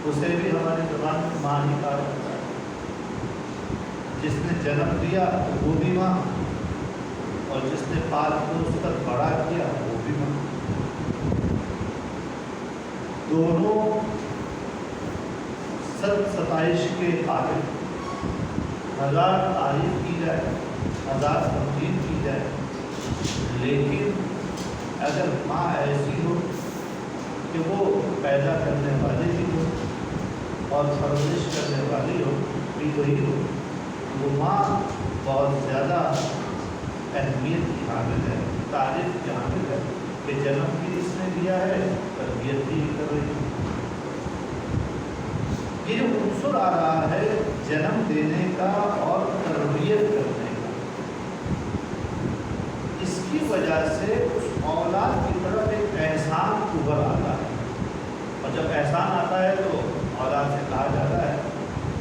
اسے بھی ہماری زبان میں ماں ہی کہا جاتا ہے. جس نے جنم دیا وہ بھی ماں، اور جس نے پال پوس کر بڑا کیا وہ بھی ماں. دونوں ستائش کے قابل، ہزار تعریف کی جائے، ہزار تمجید کی جائے، لیکن اگر ماں ایسی ہو کہ وہ پیدا کرنے والی بھی ہو اور پرورش کرنے والی ہو بھی وہی ہو، وہ ماں بہت زیادہ اہمیت کی حامل ہے، تعریف کی حامل ہے کہ جنم بھی اس نے دیا ہے، تربیت بھی کر رہی ہے. یہ جو عنصر آ رہا ہے جنم دینے کا اور تربیت کرنے کا، اس کی وجہ سے اس اولاد کی طرف ایک احسان ابھر آتا ہے. اور جب احسان آتا ہے تو اولاد سے کہا جاتا ہے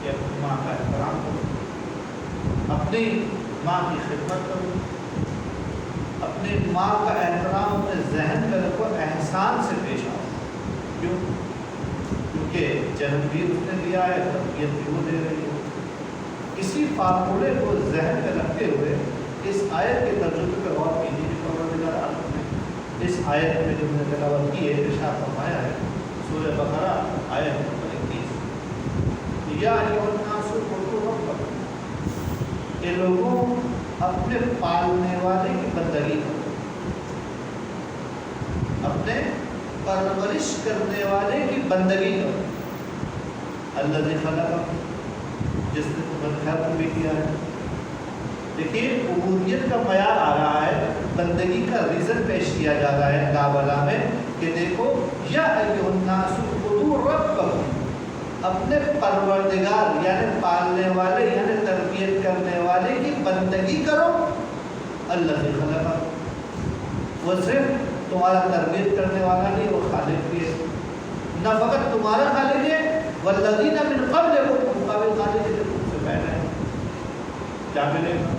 کہ اپنی ماں کا احترام کرو، اپنی ماں کی خدمت کرو، اپنی ماں کا احترام اپنے ذہن میں رکھو، احسان سے پیش آؤ. کیوں؟ کیونکہ جنم بھی اس نے دیا ہے، تربیت بھی وہ دے رہی ہے. اسی فارمولے کو ذہن میں رکھتے ہوئے اس آیت کے ترجمے پہ غور کیجیے کہ پروردگار عالم نے اس آیت میں جو نے تلاوت کی ہے، ارشاد فرمایا ہے سورہ بقرہ آیت نمبر 21، یا ایھا الناس اعبدوا ربکم، کہ لوگوں اپنے پالنے والے کی بندگی کرو، اپنے پرورش کرنے والے کی بندگی کرو. الذی خلقکم، جس نے تمہیں خلق بھی کیا ہے. دیکھیے عبودیت کا معیار آ رہا ہے، بندگی کا ریزن پیش کیا جاتا ہے کابلا میں کہ دیکھو یا ایھا الناس اعبدوا ربکم، اپنے پروردگار یعنی پالنے والے یعنی تربیت کرنے والے کی بندگی کرو. الذی خلقکم، وہ صرف تمہارا تربیت کرنے والا نہیں، وہ خالق بھی ہے. نہ فقط تمہارا خالق ہے، والذین من قبلکم، مقابل خالق ہے جو تم سے پہلے ہے. کیا ملے گا؟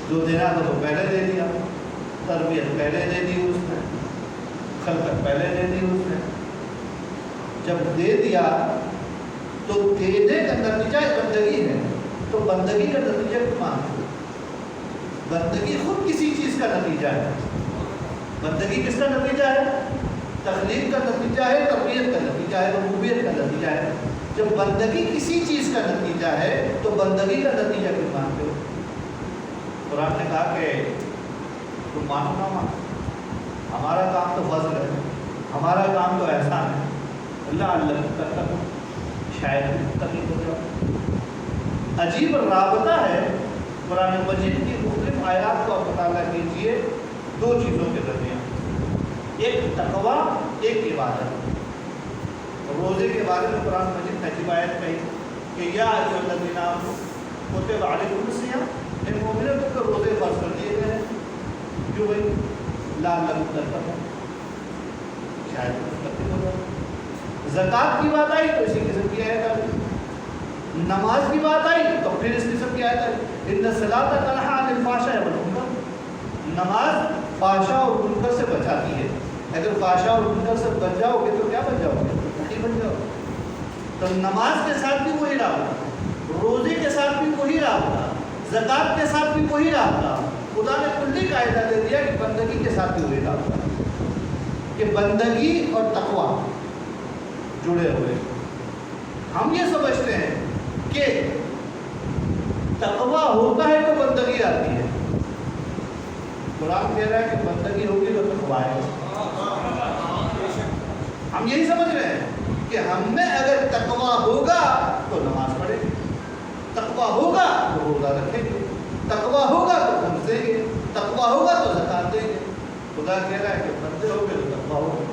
جو دینا تھا تو پہلے دے دیا، تربیت پہلے دے دی اس نے، خلقت پہلے دے دی اس نے. جب دے دیا تو دینے کا نتیجہ بندگی ہے، تو بندگی کا نتیجہ کمان ہے. بندگی خود کسی چیز کا نتیجہ ہے. بندگی کس کا نتیجہ ہے؟ تخلیق کا نتیجہ ہے، تربیت کا نتیجہ ہے، ربوبیت کا نتیجہ ہے. جب بندگی کسی چیز کا نتیجہ ہے تو بندگی کا نتیجہ کیوں مانتے ہو؟ قرآن نے کہا کہ تم مانو نہ مانو، ہمارا کام تو فضل ہے، ہمارا کام تو احسان ہے. اللہ تتقون، شاید متقی ہو جاؤ. عجیب رابطہ ہے قرآن مجید کی مختلف آیات کو آپ مطالعہ کیجیے دو چیزوں کے درمیان، ایک تقویٰ، ایک عبادت. روزے کے بارے میں قرآن مجید نے عجیب آیت کہی کہ یا ایھا الذین آمنوا کتب علیکم الصیام، اے مومنوں تم پر روزے فرض کر دیے گئے ہیں. کیوں بھائی؟ لعلکم تتقون، شاید تم متقی ہو جاؤ. زکوٰۃ کی بات آئی تو اسی قسم کی آیت آئی. نماز کی بات آئی تو پھر اس قسم کی آیت آئی ان الصلاۃ تنہی عن الفحشاء والمنکر. نماز فحشاء اور منکر سے بچاتی ہے. اگر فحشاء اور منکر سے بچ جاؤ گے تو کیا بن جاؤ گے؟ متقی بن جاؤ. تو نماز کے ساتھ بھی وہی رابطہ، روزے کے ساتھ بھی وہی رابطہ، زکوٰۃ کے ساتھ بھی وہی رابطہ. خدا نے کلی قاعدہ دے دیا کہ بندگی کے ساتھ بھی وہی رابطہ، کہ بندگی اور تقویٰ جڑے ہوئے. ہم یہ سمجھتے ہیں کہ تقویٰ ہوتا ہے تو بندگی آتی ہے. قرآن کہہ رہا ہے کہ بندگی ہوگی تو تقویٰ ہے. ہم یہی سمجھ رہے ہیں کہ ہم میں اگر تقویٰ ہوگا تو نماز پڑھیں گے، تقویٰ ہوگا تو روزہ رکھیں گے، تقویٰ ہوگا تو خمس دیں گے، تقویٰ ہوگا تو زکوٰۃ دیں گے. خدا کہہ رہا ہے کہ بندے ہو گے تو تقویٰ ہوگا.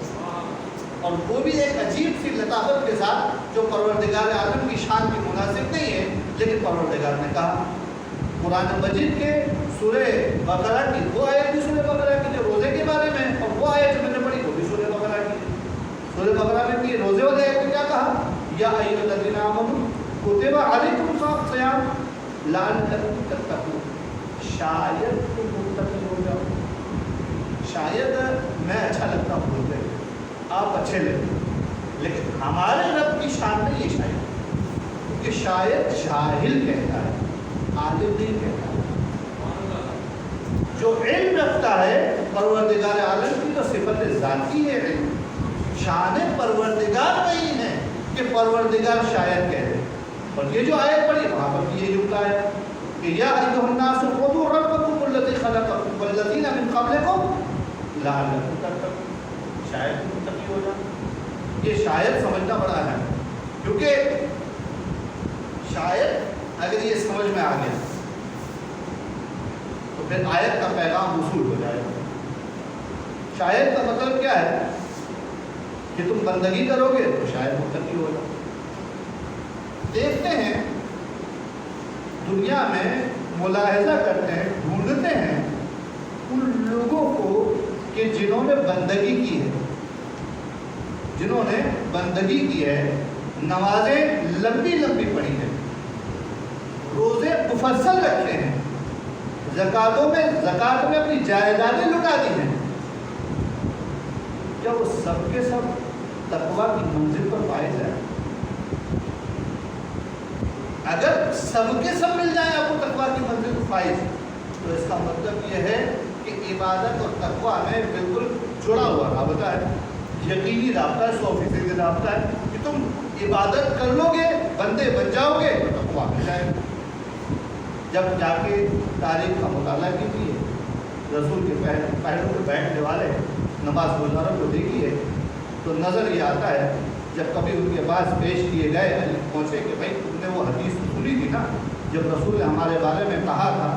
اور وہ بھی ایک عجیب سی لطافت کے ساتھ جو پروردگار عالم کی شان کی مناسب نہیں ہے، لیکن پروردگار نے کہا. قرآن مجید کے سورہ بقرہ کی وہ آیت بھی سورہ بقرہ کی جو روزے کے بارے میں، اور وہ آیت جو میں نے پڑھی وہ بھی سورہ بقرہ کی. سورہ بقرہ میں بھی روزے والے آیت میں کیا کہا؟ یا ایھا الذین آمنوا کتب علیکم الصیام لعلکم تتقون. شاید تم متقی ہو جاؤ. شاید میں اچھا لگتا ہوں بولتے ہیں، آپ اچھے لگتے، لیکن ہمارے رب کی شان میں یہ شاید، کیونکہ شاید جاہل کہتا ہے، عالم نہیں کہتا. جو علم رکھتا ہے پروردگار عالم کی تو صفت ذاتی ہے علم. شان پروردگار نہیں ہے کہ پروردگار شاید کہہ دے. اور یہ جو آیت پڑھی وہاں پر یہ جملہ ہے کہ یا ایھا الناس اعبدوا ربکم الذی خلقکم والذین من قبلکم لعلکم تتقون. شاید متقی ہو جائے. یہ شاید سمجھنا بڑا ہے، کیونکہ شاید اگر یہ سمجھ میں آ گیا تو پھر آیت کا پیغام وصول ہو جائے گا. شاید کا مطلب کیا ہے کہ تم بندگی کرو گے تو شاید متقی ہو جاؤ. دیکھتے ہیں دنیا میں، ملاحظہ کرتے ہیں، ڈھونڈتے ہیں ان لوگوں کو کہ جنہوں نے بندگی کی ہے، جنہوں نے بندگی کی ہے، نمازیں لمبی لمبی پڑھی ہیں، روزے مفصل رکھے ہیں، زکوٰۃ میں اپنی جائیدادیں لٹا دی ہیں. کیا وہ سب کے سب تقویٰ کی منزل پر فائز ہے؟ اگر سب کے سب مل جائیں آپ کو تقویٰ کی منزل پر فائز، تو اس کا مطلب یہ ہے کہ عبادت اور تقویٰ میں بالکل جڑا ہوا رابطہ ہے، یقینی رابطہ ہے، 100% رابطہ ہے کہ تم عبادت کر لو گے، بندے بن جاؤ گے تو تقویٰ مل جائے گا. جب جا کے تاریخ کا مطالعہ کیجیے، رسول کے پہلوں پہ بیٹھنے والے نماز گزاروں کو دیکھیے تو نظر یہ آتا ہے جب کبھی ان کے پاس پیش کیے گئے پہنچے کہ بھائی تم نے وہ حدیث سنی تھی نا جب رسول نے ہمارے بارے میں کہا تھا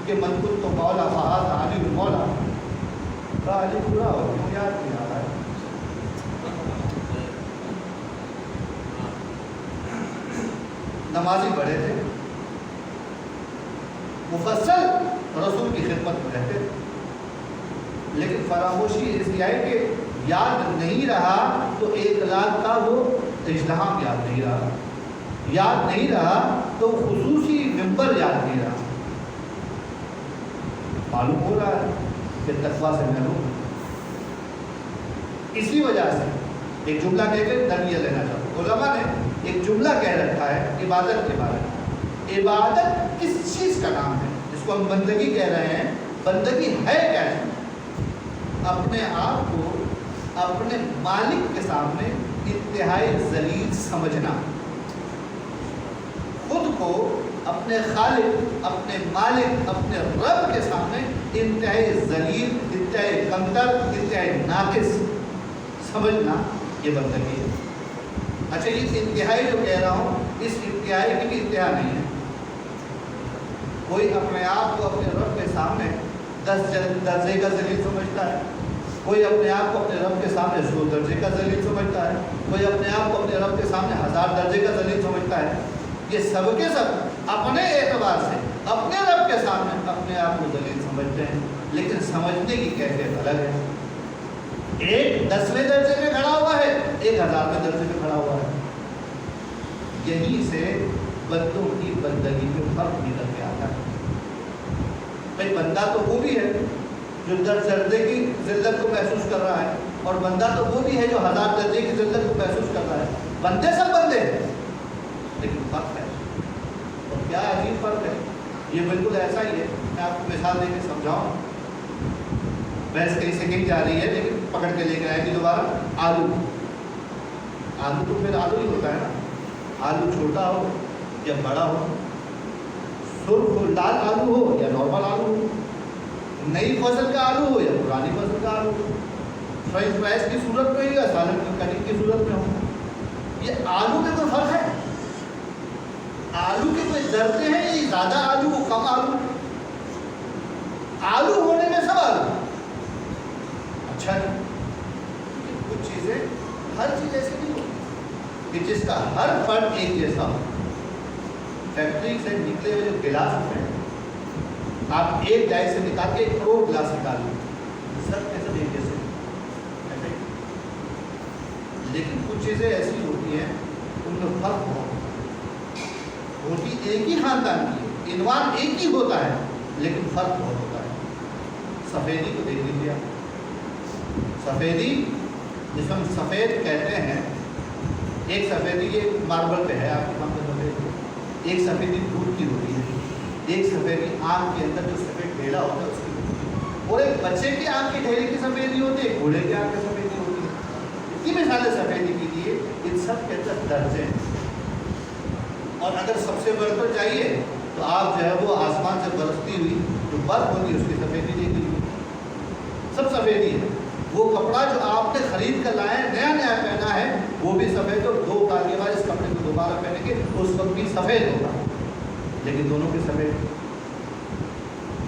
کہ من کنت مولا فہذا علی المولا. کہا علی پورا ہو کیوں یاد نہیں آ رہا ہے؟ نمازی بڑے تھے، مفصل رسول کی خدمت میں رہتے تھے، لیکن فراموشی اس کی آئی کہ یاد نہیں رہا تو 1 لاکھ کا وہ اجتماع یاد نہیں رہا، یاد نہیں رہا تو خصوصی ممبر یاد نہیں رہا. معلوم ہو رہا ہے کہ تقویٰ سے محروم. اسی وجہ سے ایک جملہ کہہ کے درمیہ لینا چاہتا ہوں. علماء نے ایک جملہ کہہ رکھا ہے عبادت کے بارے میں. عبادت کس چیز کا نام ہے جس کو ہم بندگی کہہ رہے ہیں؟ بندگی ہے کیا ہے؟ اپنے آپ کو اپنے مالک کے سامنے انتہائی ذلیل سمجھنا، خود کو اپنے خالق، اپنے مالک، اپنے رب کے سامنے انتہائی ذلیل، انتہائی کمتر، انتہائی ناقص سمجھنا، یہ بندگی ہے. اچھا یہ انتہائی جو کہہ رہا ہوں اس انتہائی کی بھی انتہا نہیں ہے. کوئی اپنے آپ کو اپنے رب کے سامنے 10 درجے کا ذلیل سمجھتا ہے، کوئی اپنے آپ کو اپنے رب کے سامنے 100 درجے کا ذلیل سمجھتا ہے، کوئی اپنے آپ کو اپنے رب کے سامنے 1000 درجے کا ذلیل سمجھتا ہے۔ یہ سب کے سب اپنے اعتبار سے اپنے رب کے سامنے اپنے آپ کو ذلیل سمجھتے ہیں، لیکن سمجھنے کی کیفیت الگ ہے۔ ایک 10ویں درجے میں کھڑا ہوا ہے، ایک 1000ویں درجے میں کھڑا ہوا ہے۔ یہیں سے بندوں کی بندگی میں فرق نکل کے آتا ہے۔ بھائی بندہ تو وہ بھی ہے جو 10 درجے کی ذلت کو محسوس کر رہا ہے، اور بندہ تو وہ بھی ہے جو 1000 درجے کی ذلت کو محسوس کر رہا ہے۔ بندے سب بندے ہیں، لیکن فرق ہے، اور کیا عجیب فرق ہے۔ یہ بالکل ایسا ہی ہے، میں آپ کو مثال دے کے سمجھاؤں۔ بحث کہیں سے کہیں جا رہی ہے، لیکن پکڑ کے لے کے آئے گی دوبارہ۔ آلو تو پھر آلو ہی ہوتا ہے نا، آلو چھوٹا ہو یا بڑا ہو، سرخ ہو لال آلو ہو یا نارمل آلو ہو، نئی فصل کا آلو ہو یا پرانی فصل کا آلو ہو، فرینچ فرائز کی صورت میں یا سالن کی کٹنگ کی صورت میں ہو، یہ آلو میں کوئی فرق ہے؟ آلو کے کوئی درجے ہیں، یہ زیادہ آلو ہو کم آلو؟ آلو ہونے میں سب آلو اچھا نہیں، کچھ چیزیں ہر چیز ایسی نہیں ہوتی کہ جس کا ہر فرد ایک جیسا ہو۔ فیکٹری سے نکلے ہوئے جو گلاس ہوتے ہیں، آپ ایک ڈائی سے نکال کے 1 کروڑ گلاس نکال لیں، سب کے سب ایک جیسے ایسے، لیکن کچھ چیزیں ایسی ہوتی ہیں ان میں فرق بہت ہوتی، ایک ہی خاندان کی، عنوان ایک ہی ہوتا ہے، لیکن فرق بہت ہوتا ہے۔ سفیدی کو دیکھ لیجیے، سفیدی جس ہم سفید کہتے ہیں، ایک سفیدی یہ ماربل پہ ہے آپ کے سامنے سفید، ایک سفیدی دودھ کی ہوتی ہے، ایک سفیدی آم کے اندر جو سفید ڈھیلا ہوتا ہے اس کی ہوتی ہے، اور ایک بچے کی آم کی ڈھیلے کی سفیدی ہوتی ہے، گھوڑے کی آم کی سفیدی ہوتی ہے۔ اتنی مثالیں سفیدی کی دیے، ان سب کے اندر درجے ہیں، اور اگر سب سے بڑھ کر جائیے تو آپ جو ہے وہ آسمان سے برستی ہوئی جو برف ہوتی ہے اس کی سفیدی دیکھ لیجیے، سب سفیدی ہے۔ وہ کپڑا جو آپ نے خرید کر لائے نیا نیا پہنا ہے وہ بھی سفید، اور 2 سال کے بعد اس کپڑے کو دوبارہ پہنے کے اس وقت بھی سفید ہوگا، لیکن دونوں کے سفید،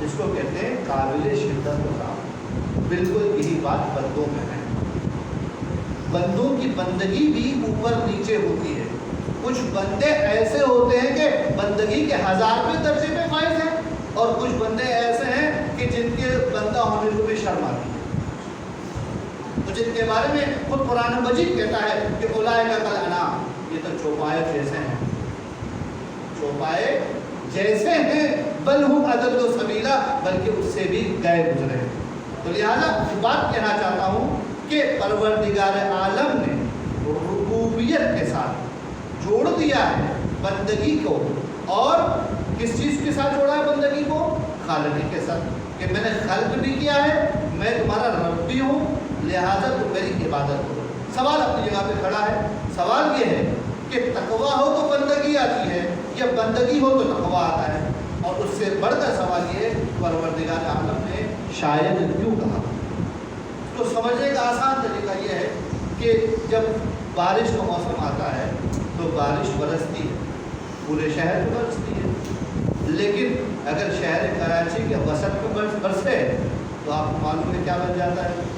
جس کو کہتے ہیں قابل شدت مقام۔ بالکل یہی بات بندوں میں ہے، بندوں کی بندگی بھی اوپر نیچے ہوتی ہے۔ کچھ بندے ایسے ہوتے ہیں کہ بندگی کے 1000ویں درجے پہ فائز ہیں، اور کچھ بندے ایسے ہیں کہ جن کے بندہ ہونے کو بھی شرم آتی ہے، تو جن کے بارے میں خود قرآن مجید کہتا ہے کہ اولئک کالانعام، یہ تو چوپائے جیسے ہیں، چوپائے جیسے ہیں، بل ہم اضل سبیلا، بلکہ اس سے بھی گئے گزرے ہیں۔ تو لہٰذا بات کہنا چاہتا ہوں کہ پروردگار عالم نے ربوبیت کے ساتھ جوڑ دیا ہے بندگی کو، اور کس چیز کے ساتھ جوڑا ہے بندگی کو؟ خالقی کے ساتھ، کہ میں نے خلق بھی کیا ہے، میں تمہارا رب بھی ہوں، لہٰذا تم میری عبادت کرو۔ سوال اپنی جگہ پہ کھڑا ہے، سوال یہ ہے کہ تقویٰ ہو تو بندگی آتی ہے، یا بندگی ہو تو تقویٰ آتا ہے؟ اور اس سے بڑھ کر سوال یہ ہے پروردگار عالم نے شاید کیوں کہا؟ تو سمجھنے کا آسان طریقہ یہ ہے کہ جب بارش کا موسم آتا ہے تو بارش برستی ہے، پورے شہر میں برستی ہے، لیکن اگر شہر کراچی کے وسط میں برسے تو آپ کو معلوم ہے کیا بن جاتا ہے،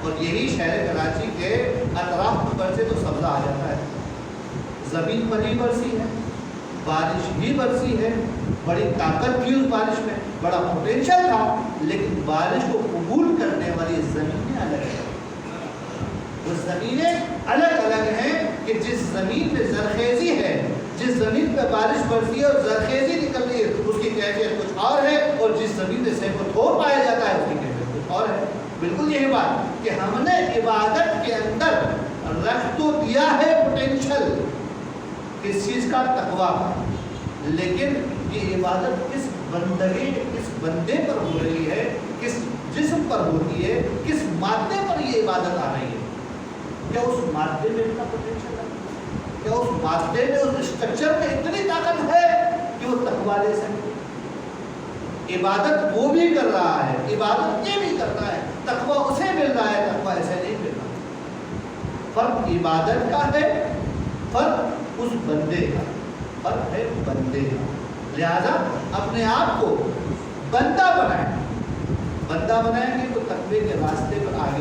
اور یہی شہر کراچی کے اطراف میں برسے تو سبزہ آ جاتا ہے۔ زمین پر ہی برسی ہے، بارش بھی برسی ہے، بڑی طاقت تھی اس بارش میں، بڑا پوٹینشیل تھا، لیکن بارش کو قبول کرنے والی زمینیں الگ ہیں۔ وہ زمینیں الگ الگ ہیں کہ جس زمین پہ زرخیزی ہے، جس زمین پہ بارش برسی ہے اور زرخیزی نکل رہی ہے، اس کی کیفیت کچھ اور ہے، اور جس زمین پہ سیب و تھور پایا جاتا ہے اس کی کیفیت کچھ اور ہے۔ بالکل یہی بات کہ ہم نے عبادت کے اندر رکھ تو دیا ہے پوٹینشیل کس چیز کا؟ تقویٰ کا، لیکن یہ عبادت کس بندگی کس بندے پر ہو رہی ہے، کس جسم پر ہوتی ہے، کس مادے پر یہ عبادت آ رہی ہے؟ کیا اس مادے میں اتنا پوٹینشیل ہے؟ کیا اس مادے میں اس اسٹرکچر میں اتنی طاقت ہے کہ وہ تقویٰ لے سکے؟ عبادت وہ بھی کر رہا ہے، عبادت یہ بھی کرتا ہے، تقویٰ اسے مل رہا ہے، تقویٰ ایسے نہیں مل رہا۔ فرق عبادت کا ہے، فرق اس بندے کا، فرق ہے بندے کا۔ لہذا اپنے آپ کو بندہ بنائیں، بندہ بنائیں گے تو تقوی کے راستے پر آگے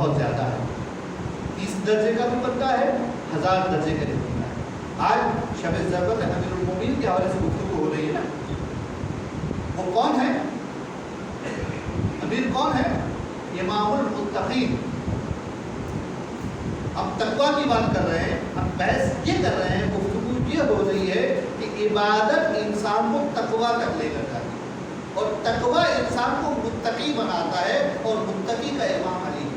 بہت زیادہ ہے، 30 درجے کا بھی بنتا ہے، 1000 درجے کا بھی بنتا ہے۔ آج شب ضربت امیر المومنین کے حوالے سے گفتگو ہو رہی ہے نا، وہ کون ہے؟ امیر کون ہے؟ امام المتقین۔ ہم تقویٰ کی بات کر رہے ہیں، ہم بحث یہ کر رہے ہیں، گفتگو یہ ہو رہی ہے کہ عبادت انسان کو تقویٰ تک لے کر جاتی ہے، اور تقویٰ انسان کو متقی بناتا ہے، اور متقی کا امام علی ہے۔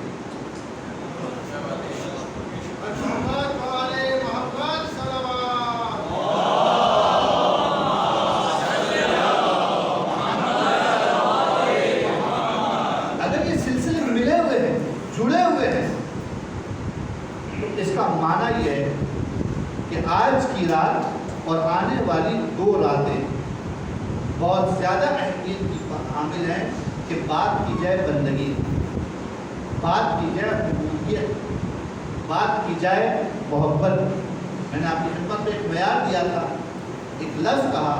اگر یہ سلسلے ملے ہوئے ہیں، جڑے ہوئے ہیں، تو اس کا معنی یہ ہے کہ آج کی رات اور آنے والی 2 راتیں بہت زیادہ اہمیت کی حامل ہیں کہ بات کی جائے بندگی، بات کی جائے حبوبیت، بات کی جائے محبت۔ میں نے آپ کی خدمت میں ایک معیار دیا تھا، ایک لفظ کہا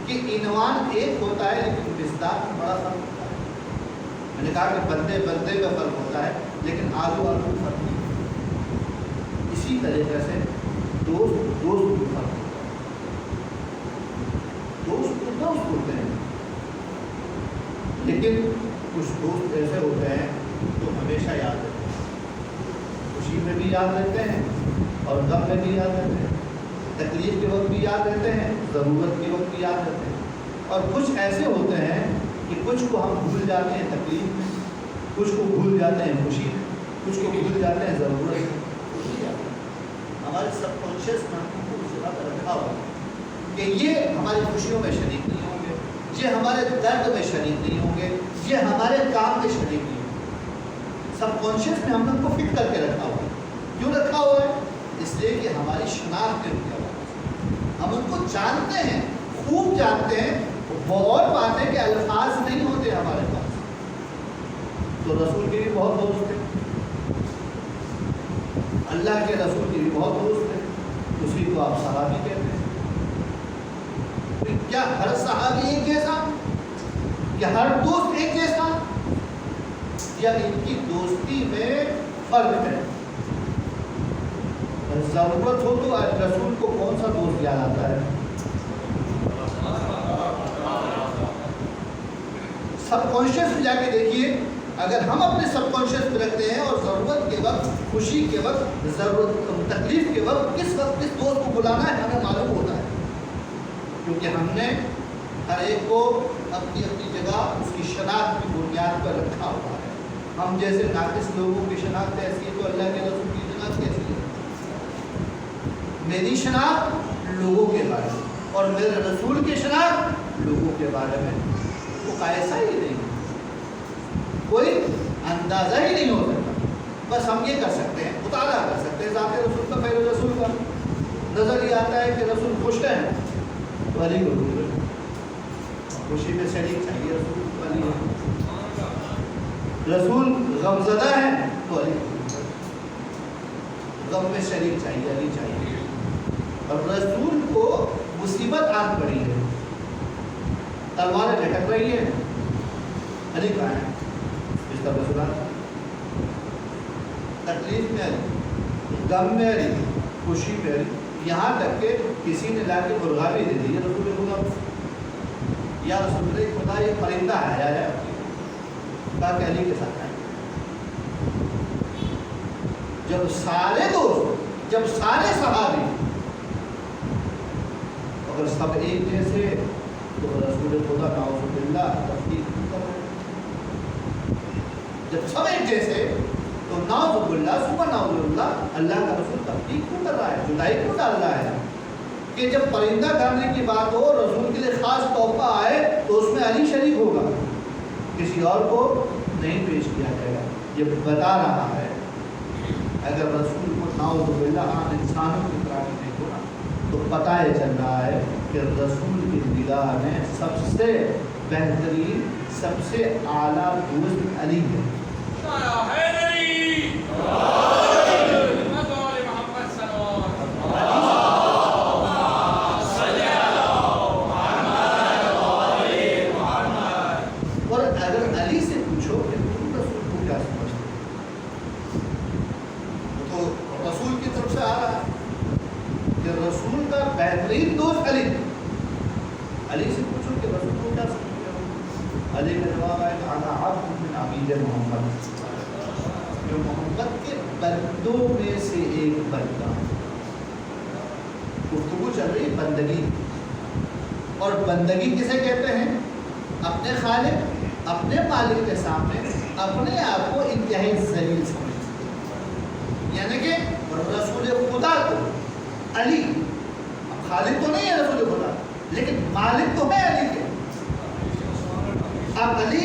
کہ عنوان ایک ہوتا ہے لیکن مصداق میں بڑا فرق ہوتا ہے۔ میں نے کہا کہ بندے بندے میں فرق ہوتا ہے لیکن آلو آلو میں فرق نہیں۔ اسی طریقے سے دوست دوست میں فرق ہوتا ہے۔ دوست تو دوست ہوتے ہیں، لیکن کچھ دوست ایسے ہوتے ہیں جو ہمیشہ یاد رہتے ہیں، خوشی میں بھی یاد رہتے ہیں اور غم میں بھی یاد رہتے ہیں، تکلیف کے وقت بھی یاد رہتے ہیں، ضرورت کے وقت بھی یاد رہتے ہیں۔ اور کچھ ایسے ہوتے ہیں کہ کچھ کو ہم بھول جاتے ہیں تکلیف میں، کچھ کو بھول جاتے ہیں خوشی میں، کچھ کو بھول جاتے ہیں ضرورت میں۔ ہمارے سب کانشیس میں ہم کو اس جگہ پر رکھا ہوا کہ یہ ہماری خوشیوں میں شریک نہیں ہوں گے، یہ ہمارے درد میں شریک نہیں ہوں گے، یہ ہمارے کام میں شریک نہیں ہوں گے۔ سب کانشیس میں ہم لوگ کو فٹ کر کے رکھا ہوا ہے۔ کیوں رکھا ہوا ہے؟ اس لیے کہ ہماری شناخت ہے ان کے حوالے سے، ہم ان کو جانتے ہیں، خوب جانتے ہیں۔ وہ اور بات ہے کہ الفاظ نہیں ہوتے ہمارے پاس، تو رسول کے بھی بہت دوست ہیں، اللہ کے رسول کے بھی بہت دوست ہیں، اسی کو آپ صحابی کہتے ہیں۔ کیا ہر صحابی ایک جیسا، یا ہر دوست ایک جیسا، یا ان کی دوستی میں فرق ہے؟ ضرورت ہو تو رسول کو کون سا دوست یاد آتا ہے؟ سب کانشیس میں جا کے دیکھیے، اگر ہم اپنے سب کانشیس میں رکھتے ہیں اور ضرورت کے وقت، خوشی کے وقت، ضرورت تکلیف کے وقت کس دوست کو بلانا ہے ہمیں معلوم ہوتا ہے، کیونکہ ہم نے ہر ایک کو اپنی اپنی جگہ اس کی شناخت کی بنیاد پر رکھا ہوا ہے۔ ہم جیسے ناقص لوگوں کی شناخت ایسی ہے تو اللہ کے رسول کی شناخت کیسی ہے؟ میری شناخت لوگوں کے بارے میں اور میرے رسول کی شناخت لوگوں کے بارے میں وہ ایسا ہی نہیں، کوئی اندازہ ہی نہیں ہو سکتا۔ بس ہم یہ کر سکتے ہیں، مطالعہ کر سکتے ہیں ذات رسول کا، پہلے رسول کا نظر یہ آتا ہے کہ رسول خوش ہیں تو علی کو خوشی میں شریک چاہیے، رسول علی ہے۔ رسول غمزدہ ہیں تو علی غم میں شریک چاہیے، علی چاہیے۔ اور رسول کو مصیبت آن پڑی ہے، تلواریں لٹک رہی ہیں، علی کہاں ہے؟ اس طرح رسول تکلیف میں علی، غم میں علی، خوشی میں علی، یہاں تک کہ کسی نے لا کے مرغا بھی دے دی ہے رسول خدا، یا رسول خدا یہ پرندہ آیا ہے تاکہ علی کے ساتھ آئے۔ جب سارے دوست، جب سارے صحابی اگر سب ایک جیسے تو رسول خدا نعوذ باللہ تفریق کر رہے ہیں۔ جب سب ایک جیسے تو نعوذ باللہ سبحان اللہ، اللہ کا رسول تفریق کیوں کر رہا ہے، جدائی کیوں ڈال رہا ہے؟ کہ جب پرندہ کرنے کی بات ہو، رسول کے لیے خاص تحفہ آئے تو اس میں علی شریک ہوگا، کسی اور کو نہیں پیش کیا جائے گا۔ یہ بتا رہا ہے اگر رسول کو نعوذ باللہ عام انسانوں کی طرح نہیں ہونا تو پتہ یہ چل رہا ہے کہ رسول کی نگاہ میں سب سے بہترین، سب سے اعلیٰ دوست علی ہے۔ اور اگر علی سے پوچھو کہ تم رسول کو کیا سمجھتے ترین دوست علی. علی سے پوچھو کہ رسول کو کیا سمجھتے ہو؟ علی کا جواب ہے کہ انا عبد من عبید محمد، جو محمد کے بندوں میں سے ایک بندہ. گفتگو چل رہی بندگی، اور بندگی کسے کہتے ہیں؟ اپنے خالق اپنے مالک کے سامنے اپنے آپ کو انتہائی ذلیل سمجھتے، یعنی کہ رسول خدا کو علی، خالق تو نہیں ہے رسول خدا لیکن مالک تو ہے علی کے. اب علی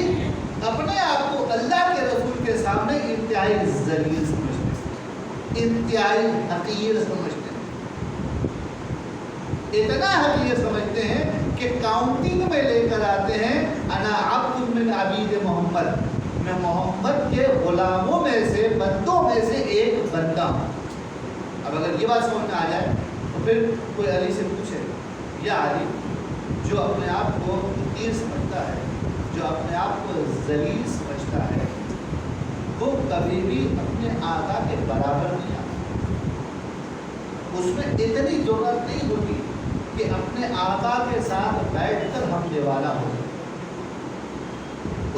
اپنے آپ کو اللہ کے رسول کے سامنے انتہائی ذلیل سمجھتے، انتہائی حقیر سمجھتے، اتنا حقیر سمجھتے ہیں کہ کاؤنٹنگ میں لے کر آتے ہیں انا عبد من عبید محمد، میں محمد کے غلاموں میں سے بندوں میں سے ایک بندہ ہوں. اب اگر یہ بات سمجھ میں آ جائے تو پھر کوئی علی سے پوچھے یا علی جو اپنے آپ کو حقیر سمجھتا ہے، جو اپنے آپ کو ذلیل سمجھتا ہے، وہ کبھی بھی اپنے آقا کے برابر نہیں آتا. اس میں اتنی ضرورت نہیں ہوتی کہ اپنے آقا کے ساتھ بیٹھ کر ہم دیوانا ہو.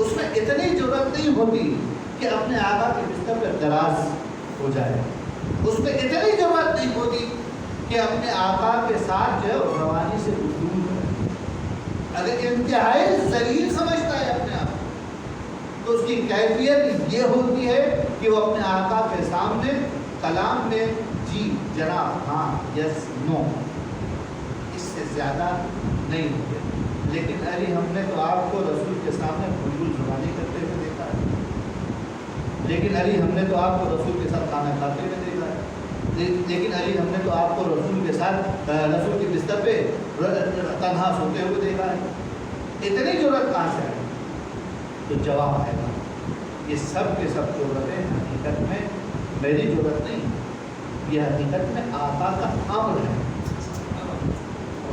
اس میں اتنی ضرورت نہیں ہوتی کہ اپنے آقا کے بستر پر دراز ہو جائے. اس میں اتنی ضرورت نہیں ہوتی کہ اپنے آقا کے ساتھ جو ہے روانی سے گفتگو کرے. اگر انتہائی ذلیل سمجھتا ہے اپنے آپ تو اس کی کیفیت یہ ہوتی ہے کہ وہ اپنے آقا کے سامنے کلام میں جی جناب ہاں یس نو اس سے زیادہ نہیں ہوتے. لیکن علی ہم نے تو آپ کو رسول کے سامنے بلبل زبانی کرتے ہوئے دیکھا ہے، لیکن علی ہم نے تو آپ کو رسول کے ساتھ کھانا کھاتے ہوئے دیکھا ہے، لیکن علی ہم نے تو آپ کو رسول کے ساتھ رسول کے بستر پہ تنہا سوتے ہوئے دیکھا ہے. اتنی ضرورت کہاں سے آئی؟ تو جواب آئے گا یہ سب کے سب ضرورتیں حقیقت میں میری ضرورت نہیں، یہ حقیقت میں آقا کا امر ہے،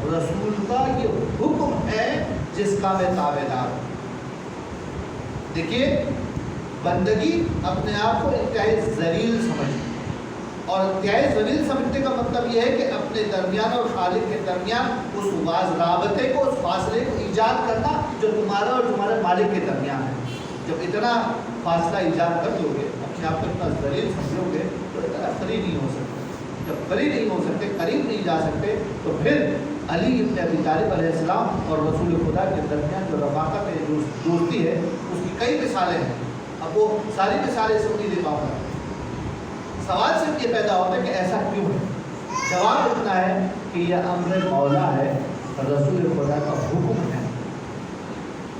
رسول کا یہ حکم ہے جس کا میں تابع دار ہوں. دیکھیے بندگی اپنے آپ کو انتہائی ذلیل سمجھنا، اور انتہائی ذلیل سمجھنے کا مطلب یہ ہے کہ اپنے درمیان اور خالق کے درمیان اس رابطے کو، اس فاصلے کو ایجاد کرنا جو تمہارا اور تمہارے مالک کے درمیان ہے. جب اتنا فاصلہ ایجاد کر دو گے، اپنے آپ کو اتنا ذلیل سمجھو گے تو اتنا قریب نہیں ہو سکتے. جب قریب نہیں ہو سکتے، قریب نہیں جا سکتے، تو پھر علی ابن ابی طالب علیہ السلام اور رسول خدا کے درمیان جو رفاقت ہے، جو دوستی ہے، اس کی کئی مثالیں ہیں. اب وہ ساری مثالیں اس کو نہیں دے پاؤں گا. سوال صرف یہ پیدا ہوتا ہے کہ ایسا کیوں ہے؟ جواب اتنا ہے کہ یہ امر مولا ہے، رسول خدا کا حکم ہے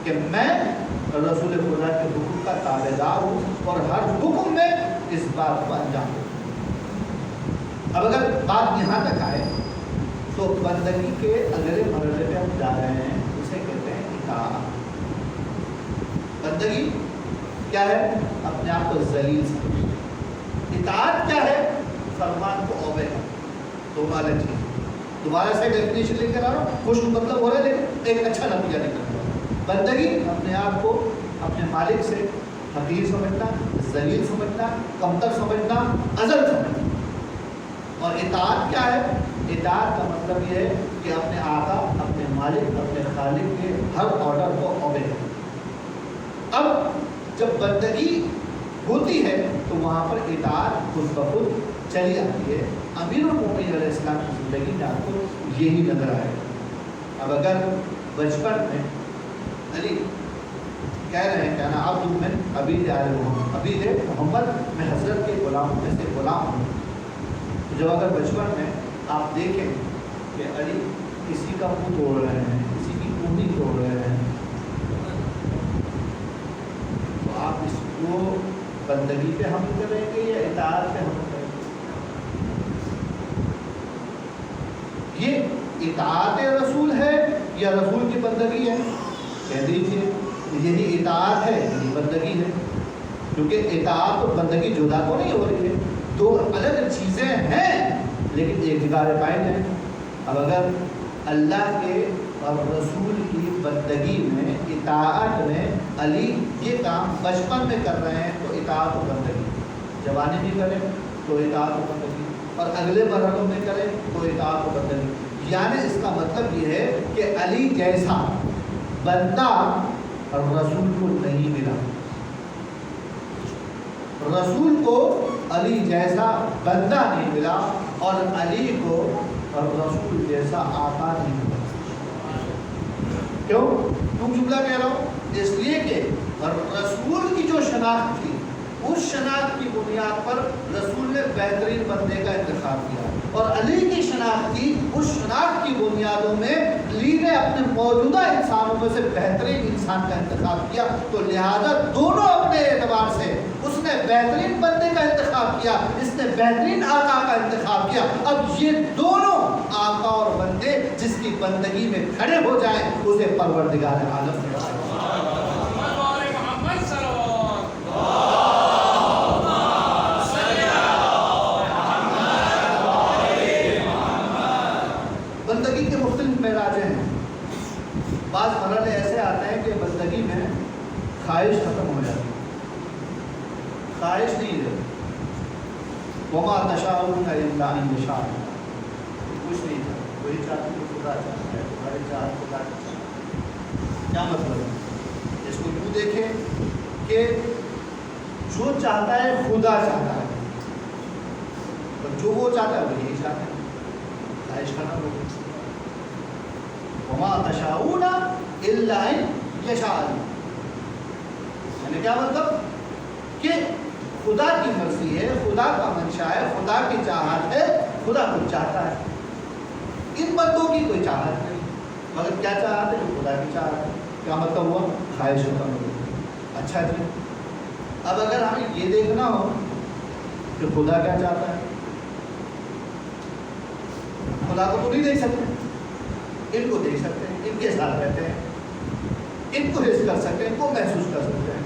کہ میں رسول خدا کے حکم کا تابع دار ہوں اور ہر حکم میں اس بات کو انجام دوں. اب اگر بات یہاں تک آئے تو بندگی کے اگلے مرحلے پہ ہم جا رہے ہیں، اسے کہتے ہیں اطاعت. بندگی کیا ہے؟ اپنے آپ کو ذلیل سمجھنا. اطاعت کیا ہے؟ فرمان کو اوبے کرنا. دو والے چیز دوبارہ سے ڈیفینیشن لے کر آ رہا ہوں، خوش مطلب ہو رہا ہے لیکن ایک اچھا نتیجہ نکل رہا ہے. بندگی اپنے آپ کو اپنے مالک سے حقیر سمجھنا، ذلیل سمجھنا، کمتر سمجھنا، اذل سمجھنا. اور اطاعت کیا ہے؟ اطاعت کا مطلب یہ ہے کہ اپنے آقا، اپنے مالک، اپنے خالق کے ہر آرڈر کو اوبے کرنا. اب جب بندگی ہوتی ہے تو وہاں پر اطاعت خود بخود چلی آتی ہے. امیر المومنین علیہ السلام کی زندگی میں آپ کو یہی نظر آئے. اب اگر بچپن میں علی کہہ رہے ہیں کہ انا عبد من عبید آل محمد، عبید محمد، میں حضرت کے غلاموں میں سے غلام ہوں. جب اگر بچپن میں آپ دیکھیں کہ علی کسی کا منہ توڑ رہے ہیں، کسی کی کونڈی توڑ رہے ہیں، تو آپ اس کو بندگی پہ حمل کریں گے یا اطاعت پہ حمل کریں گے؟ یہ اطاعت رسول ہے یا رسول کی بندگی ہے؟ کہہ دیجیے یہی اطاعت ہے، یہی بندگی ہے. کیونکہ اطاعت اور بندگی جدا تو نہیں ہو رہی ہے، دو الگ چیزیں ہیں لیکن ایک جگہ قائم ہیں. اب اگر اللہ کے اور رسول کی بندگی میں، اطاعت میں علی یہ کام بچپن میں کر رہے ہیں تو اطاعت و بندگی، جوانی میں کریں تو اطاعت و بندگی، اور اگلے مرحلوں میں کریں تو اطاعت و بندگی. یعنی اس کا مطلب یہ ہے کہ علی جیسا بندہ رسول کو نہیں ملا، رسول کو علی جیسا بندہ نہیں ملا، اور علی کو رسول جیسا آقا نہیں ملا۔ کیوں جملہ کہہ رہا ہوں؟ اس لیے کہ رسول کی جو شناخت تھی اس شناخت کی بنیاد پر رسول نے بہترین بندے کا انتخاب کیا، اور علی کی شناخت تھی اس شناخت کی بنیادوں میں علی نے اپنے موجودہ انسانوں میں سے بہترین انسان کا انتخاب کیا۔ تو لہذا دونوں اپنے اعتبار سے اس نے بہترین بندے کا انتخاب کیا، اس نے بہترین آقا کا انتخاب کیا۔ اب یہ دونوں آقا اور بندے جس کی بندگی میں کھڑے ہو جائیں اسے پروردگار عالم بندگی کے مختلف معراجیں ہیں۔ بعض مرحلے ایسے آتے ہیں کہ بندگی میں خواہش ختم ہو جاتی ہے، خواہش نہیں رہتی۔ وما تشاءون الا ان یشاء اللہ، کچھ نہیں چاہتا، وہی چاہتے ہیں خدا چاہتا ہے، تمہاری چاہت خدا کی چاہت۔ کیا مطلب ہے؟ اس کو یوں دیکھیں کہ جو چاہتا ہے خدا چاہتا ہے، اور جو وہ چاہتا ہے وہ یہی چاہتا ہے، خواہش ختم ہو گئی۔ وما تشاءون الا ان یشاء اللہ، یعنی کیا مطلب کہ خدا کی مرضی ہے، خدا کا منشا ہے، خدا کی چاہت ہے، خدا کچھ چاہتا ہے۔ ان بندوں کی کوئی چاہت نہیں، مگر کیا چاہت ہے؟ جو خدا کی چاہت ہے۔ کیا مطلب ہوا؟ خواہش ختم ہو گئی۔ اچھا جی، اب اگر ہمیں یہ دیکھنا ہو کہ خدا کیا چاہتا ہے، خدا کو تو نہیں دیکھ سکتے، ان کو دیکھ سکتے ہیں، ان کے ساتھ رہتے ہیں، ان کو حس کر سکتے ہیں، ان کو محسوس کر سکتے ہیں۔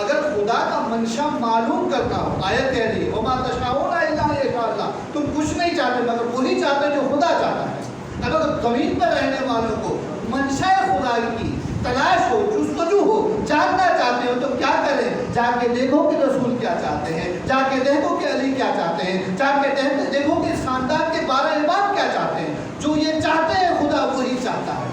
اگر خدا کا منشا معلوم کرنا ہو، آیت کہہ رہی ہے وما تشاءون الا ان یشاء اللہ، تم کچھ نہیں چاہتے مگر وہی چاہتے جو خدا چاہتا ہے۔ اگر زمین پر رہنے والوں کو منشا خدا کی تلاش ہو، جستجو ہو، جاننا چاہتے ہو تو کیا کریں؟ جا کے دیکھو کہ رسول کیا چاہتے ہیں، جا کے دیکھو کہ علی کیا چاہتے ہیں، جا کے دیکھو کہ خاندان کے 12 امام کیا چاہتے ہیں۔ جو یہ چاہتے ہیں خدا وہی چاہتا ہے۔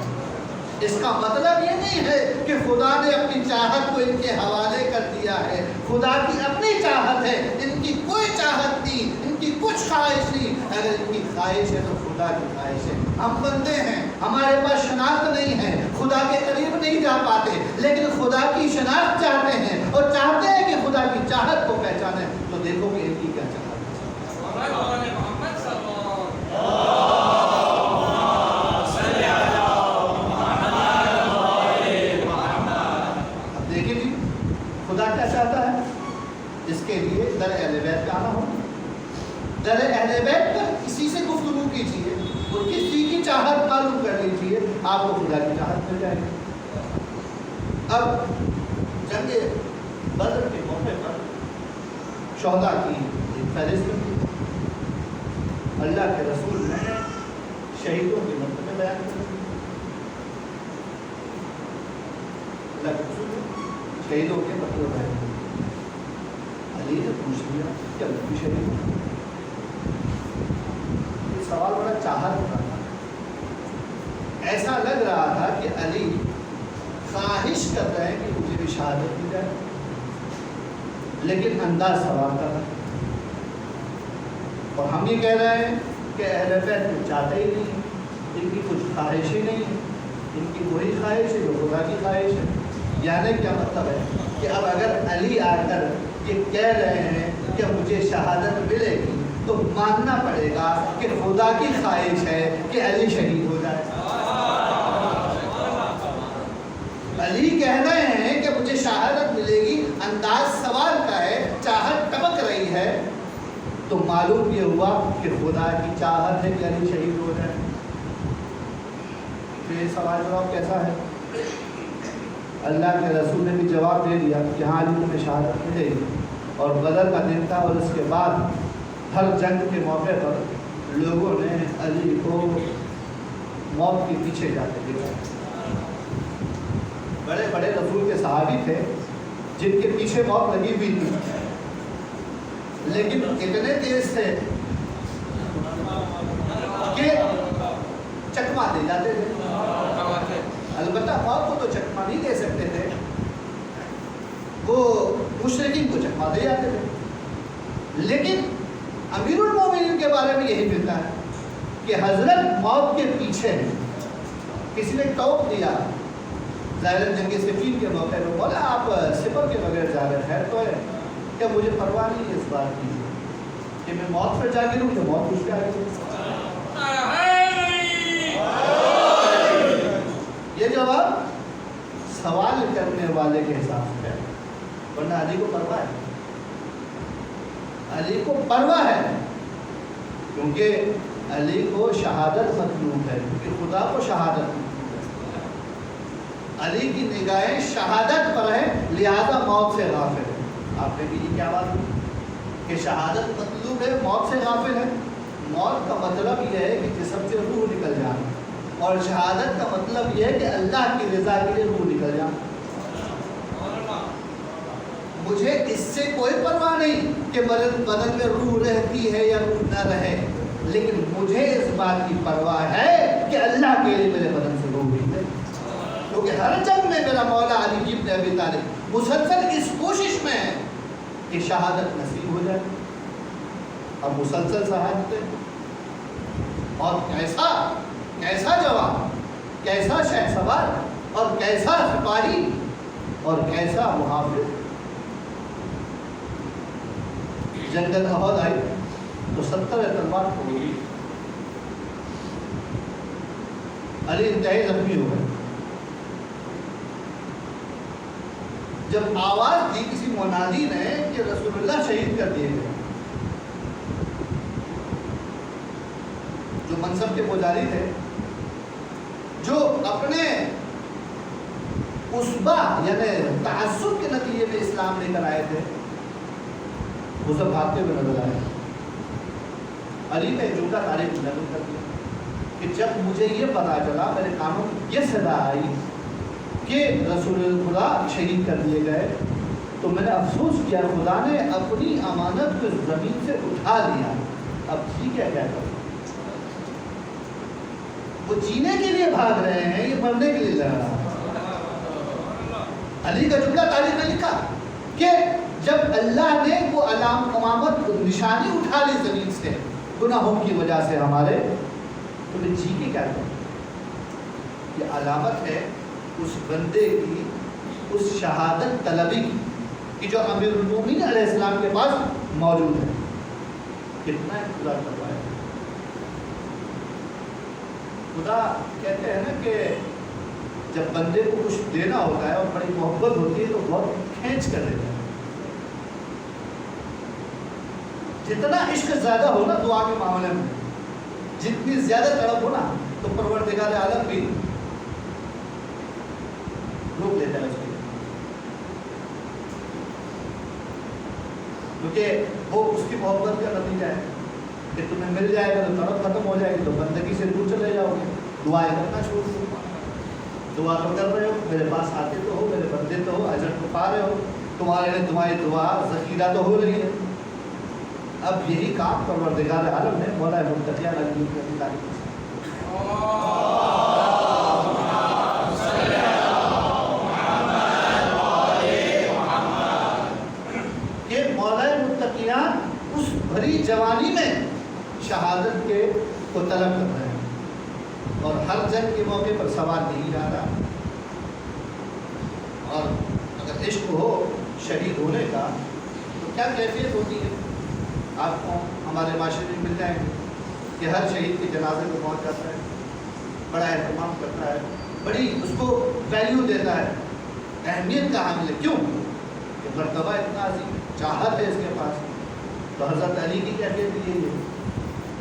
اس کا مطلب یہ نہیں ہے کہ خدا نے اپنی چاہت کو ان کے حوالے کر دیا ہے، خدا کی اپنی چاہت ہے، ان کی کوئی چاہت نہیں، ان کی کچھ خواہش نہیں۔ اگر ان کی خواہش ہے تو خدا کی خواہش ہے۔ ہم بندے ہیں، ہمارے پاس شناخت نہیں ہے، خدا کے قریب نہیں جا پاتے، لیکن خدا کی شناخت چاہتے ہیں اور چاہتے ہیں کہ خدا کی چاہت کو پہچانیں۔ تو دیکھو کہ ان کی کیا چاہت ہے۔ اس کے لیے در اہل بیت کا آنا ہو، در اہل بیت پر کسی سے گفتگو کیجیے اور کسی کی چاہت معلوم کر لیجیے، آپ کو خدا کی چاہت مل جائے گی۔ اب جنگ بدر کے موقع پر شہداء کی ایک فہرست تھی، اللہ کے رسول نے شہیدوں کے مرتبے بیان کر دی۔ اللہ کے رسول نے شہیدوں کے مرتبے بیان کر دی۔ علی نے پوچھ لیا کہ اللہ بھی شہید ہے؟ یہ سوال بڑا چاہت تھا، ایسا لگ رہا تھا کہ علی خواہش کرتا ہے کہ مجھے بھی شہادت مل جائے، لیکن انداز سوال کا تھا۔ اور ہم یہ کہہ رہے ہیں کہ اہل بیت کچھ چاہتے ہی نہیں، ان کی کچھ خواہش ہی نہیں، ان کی وہی خواہش ہے جو خدا کی خواہش ہے۔ یعنی کیا مطلب ہے کہ اب اگر علی آ کر یہ کہہ رہے ہیں کہ مجھے شہادت ملے گی تو ماننا پڑے گا کہ خدا کی خواہش ہے کہ علی شہید ہو جائے۔ علی کہہ رہے ہیں کہ مجھے شہادت ملے گی، انداز سوال کا ہے، چاہت ٹپک رہی ہے، تو معلوم یہ ہوا کہ خدا کی چاہت ہے کہ علی شہید ہو جائے۔ تو یہ سوال جواب کیسا ہے؟ اللہ کے رسول نے بھی جواب دے دیا کہ ہاں علی تمہیں شہادت ملے گی، اور بدر کا دن تھا، اور اس کے بعد ہر جنگ کے موقع پر لوگوں نے علی کو موت کے پیچھے جاتے دیکھا۔ بڑے بڑے رسول کے صحابی تھے جن کے پیچھے موت لگی ہوئی تھی، لیکن اتنے تیز تھے کہ چکما دے جاتے تھے. البتہ موت کو تو چکما نہیں دے سکتے تھے, وہ مشرکین کو چکما دے جاتے تھے. لیکن امیر المومنین کے بارے میں یہی ملتا ہے کہ حضرت موت کے پیچھے ہیں. کسی نے ٹوک دیا ظاہر جنگ صفین کے موقع میں, بولا آپ سپر کے بغیر جا رہے, خیر تو ہے کہ مجھے پرواہ نہیں ہے اس بات کی کہ میں موت پر جا گروں کہ موت مجھ پہ آ گئی. یہ جواب سوال کرنے والے کے حساب سے ہے, ورنہ علی کو پرواہ ہے. علی کو پرواہ ہے کیونکہ علی کو شہادت مطلوب ہے, کیونکہ خدا کو شہادت مطلوب ہے. علی کی نگاہیں شہادت پر ہے, لہذا موت سے غافل ہے. آپ نے بھی یہ کیا بات ہوئی کہ شہادت مطلوب ہے, موت سے غافل ہے. موت کا مطلب یہ ہے کہ جسم سے روح نکل جانا, اور شہادت کا مطلب یہ ہے کہ اللہ کی رضا کے لیے روح نکل جانا. مجھے اس سے کوئی پرواہ نہیں کہ بدن میں روح رہتی ہے یا روح نہ رہے, لیکن مجھے اس بات کی پرواہ ہے کہ اللہ کے لیے میرے بدن سے روح نکلے. کیونکہ ہر جنگ میں میرا مولا علی بن ابی طالب مسلسل اس کوشش میں ہے کہ شہادت نصیب ہو جائے. اب مسلسل شہادتیں, اور کیسا جوان, کیسا شہسوار, اور کیسا سپاہی, اور کیسا محافظ. جنگل احد آئی تو 70 تلوار ہو گئی. علی انتہائی زخمی ہو گئے. جب آواز دی کسی منادی نے کہ رسول اللہ شہید کر دیے گئے, جو منصب کے پجاری تھے, جو اپنے عصبہ یعنی تعصب کے نتیجے میں اسلام لے کر آئے تھے, وہ سب بھاگتے ہوئے نظر آئے. علی نے جھوٹا تاریخ نقل کر دیا کہ جب مجھے یہ پتا چلا, میرے کانوں میں یہ صدا آئی کہ رسول خدا شہید کر دیے گئے, تو میں نے افسوس کیا, خدا نے اپنی امانت کو زمین سے اٹھا لیا, اب جی کیا کروں. وہ جینے کے لیے بھاگ رہے ہیں, یہ مرنے کے لیے لڑ رہا ہے. علی کا جملہ تاریخ نے لکھا کہ جب اللہ نے وہ امامت نشانی اٹھا لی زمین سے گناہوں کی وجہ سے ہمارے, تو میں جی کے کیا کروں. یہ علامت ہے اس بندے کی, اس شہادت طلبی کی کہ جو امیر المومنین علیہ السلام کے پاس موجود ہے. کتنا انتظار کروایا. خدا کہتے ہیں نا کہ جب بندے کو کچھ دینا ہوتا ہے اور بڑی محبت ہوتی ہے تو بہت کھینچ کر دیتا ہے. جتنا عشق زیادہ ہو نا دعا کے معاملے میں, جتنی زیادہ تڑپ ہو نا, تو پروردگار عالم بھی روک لیتا ہے اس کو, کیونکہ وہ اس کی محبت کا نتیجہ ہے کہ تمہیں مل جائے گا تو تڑپ ختم ہو جائے گی, تو بندگی سے دور چلے جاؤ گے, دعائیں کرنا چھوڑ دو. دعا تو کر رہے ہو, میرے پاس آتے تو ہو, میرے بندے تو ہو, اجر تو پا رہے ہو, تمہارے لیے تمہاری دعا ذخیرہ تو ہو رہی ہے. اب یہی کام پروردگار عالم نے مولا متقیان علی بن ابی طالب کہ مولا متقیان اس بھری جوانی میں شہادت کے کو طلب کر رہے ہیں, اور ہر جنگ کے موقع پر سوال نہیں جا رہا. اور اگر عشق ہو شہید ہونے کا تو کیا کیفیت ہوتی ہے. آپ کو ہمارے معاشرے میں مل جائیں گے کہ ہر شہید کے جنازے کو پہنچ جاتا ہے, بڑا اہتمام کرتا ہے, بڑی اس کو ویلیو دیتا ہے, اہمیت کا حامل ہے. کیوں کہ مرتبہ اتنا عظیم, چاہت ہے اس کے پاس. تو حضرت علی کی کیفیت یہی ہے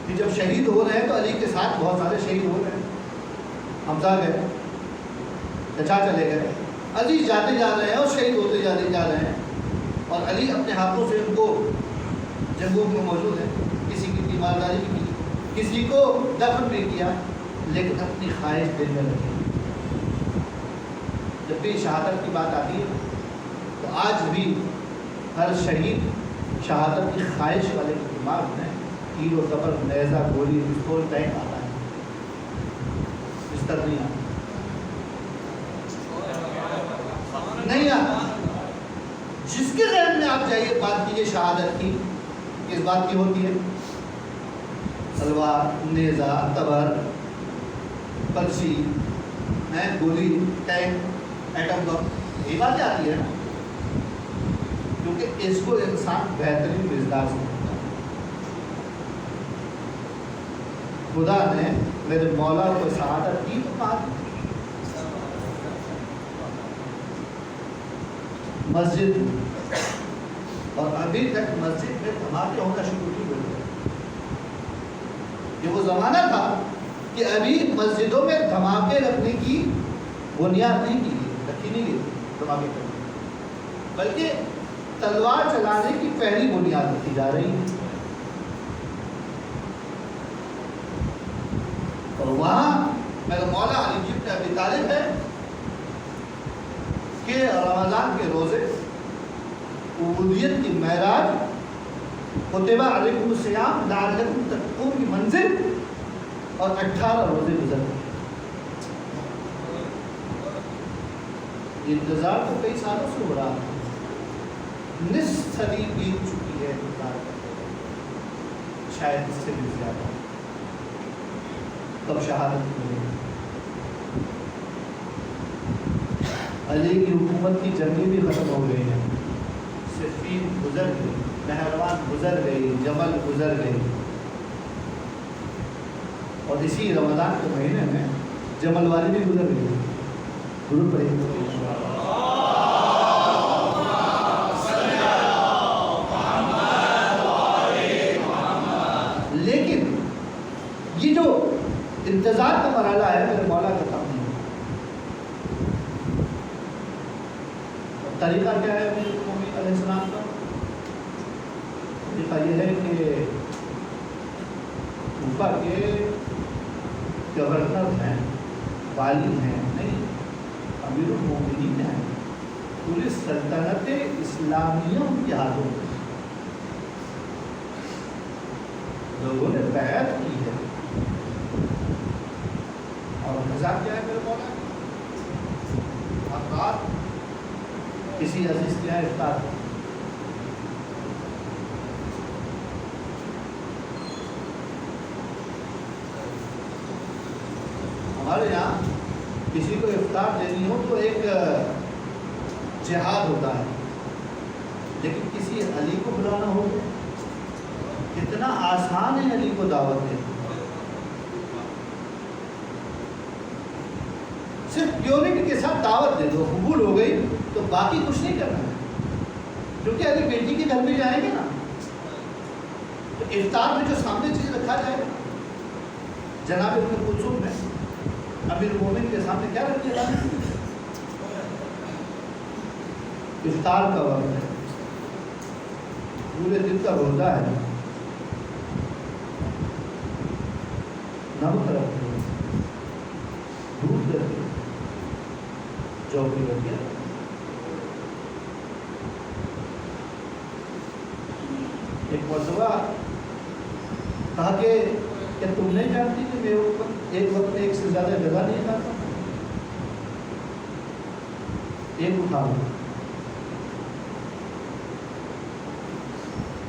کہ جب شہید ہو رہے ہیں تو علی کے ساتھ بہت سارے شہید ہو رہے ہیں. حمزہ گئے, چچا چلے گئے, علی جاتے جا رہے ہیں اور شہید ہوتے جاتے جا رہے ہیں, اور علی اپنے ہاتھوں سے ان کو جنگوں میں موجود ہے. کسی کی تیمارداری بھی کی, کسی کو دفن بھی کیا, لیکن اپنی خواہش دل میں رکھی. جب بھی شہادت کی بات آتی ہے تو آج بھی ہر شہید شہادت کی خواہش والے کے دماغ میں تیر و تبر, نیزہ, گولی, پستول ٹینک آتا ہے. بستر نہیں آتا، نہیں آتا۔ جس کے ذہن میں آپ جائیے بات کیجیے شہادت کی، کس بات کی ہوتی ہے؟ تلوار، نیزہ، تبر، پرچی، گولی، ٹینک، ایٹم بم، یہ باتیں آتی ہے نا، کیونکہ اس کو انسان بہترین مزدار سمجھتا ہے۔ خدا نے میرے مولا کو شہادت کی تو کہا مسجد، اور ابھی تک مسجد میں دھماکے ہونا شروع نہیں ہوئے۔ یہ وہ زمانہ تھا کہ ابھی مسجدوں میں دھماکے رکھنے کی بنیاد نہیں کی گئی، رکھی نہیں گئی دھماکے کرنے، بلکہ تلوار چلانے کی پہلی بنیاد رکھی جا رہی ہے۔ اور وہاں میرا مولا علی بن ابی طالب ہے کہ رمضان کے روزے، عبودیت کی معراج، کتب علیکم الصیام لعلکم تتقون کی منزل، اور 18 روزے گزر گئے۔ انتظار تو کئی سالوں سے ہو رہا ہے، نصف صدی بیت چکی ہے انتظار کرتے، شاید اس سے بھی زیادہ، کب شہادت ملے۔ علی کی حکومت کی جنگیں بھی ختم ہو گئی ہیں، صفین گزر گئی، نہروان گزر گئی، جمل گزر گئی، اور اسی رمضان کے مہینے میں جمل والی بھی گزر گئی۔ درود پڑھیں۔ لیکن یہ جو انتظار کا مرحلہ ہے میرے مولا کا کام نہیں، طریقہ کیا ہے امیر المومنین علیہ السلام کا؟ طریقہ یہ ہے کہ کوفہ کے گورنر ہیں، والی ہیں، نہیں، امیر المومنین ہیں، پوری سلطنت اسلامیہ ان کے ہاتھوں میں، لوگوں نے بیعت کی ہے، اور مزاج کیا ہے میرے مولا؟ رات کسی عزیز کے یہاں افطار، ہمارے یہاں کسی کو افطار دینی ہو تو ایک جہاد ہوتا ہے، لیکن کسی علی کو بلانا ہو تو کتنا آسان ہے علی کو دعوت دینا، صرف پیورٹی کے ساتھ دعوت دے دو، قبول ہو گئی تو باقی کچھ نہیں کرنا ہے، کیونکہ علی بیٹی کے گھر میں جائیں گے نا تو افطار میں جو سامنے چیز رکھا جائے گا، جناب ابن کلثوم میں امیر المومنین کے سامنے کیا رکھ دیا؟ افطار کا وقت ہے، پورے دن کا روزہ ہے، نمک رکھ دو، دودھ رکھ دو، چوکی رکھ دیا۔ ایک مرتبہ کہا کہ تم نہیں جانتی کہ میرے اوپر ایک وقت میں ایک سے زیادہ غذا نہیں کھاتا، ایک اٹھا لو۔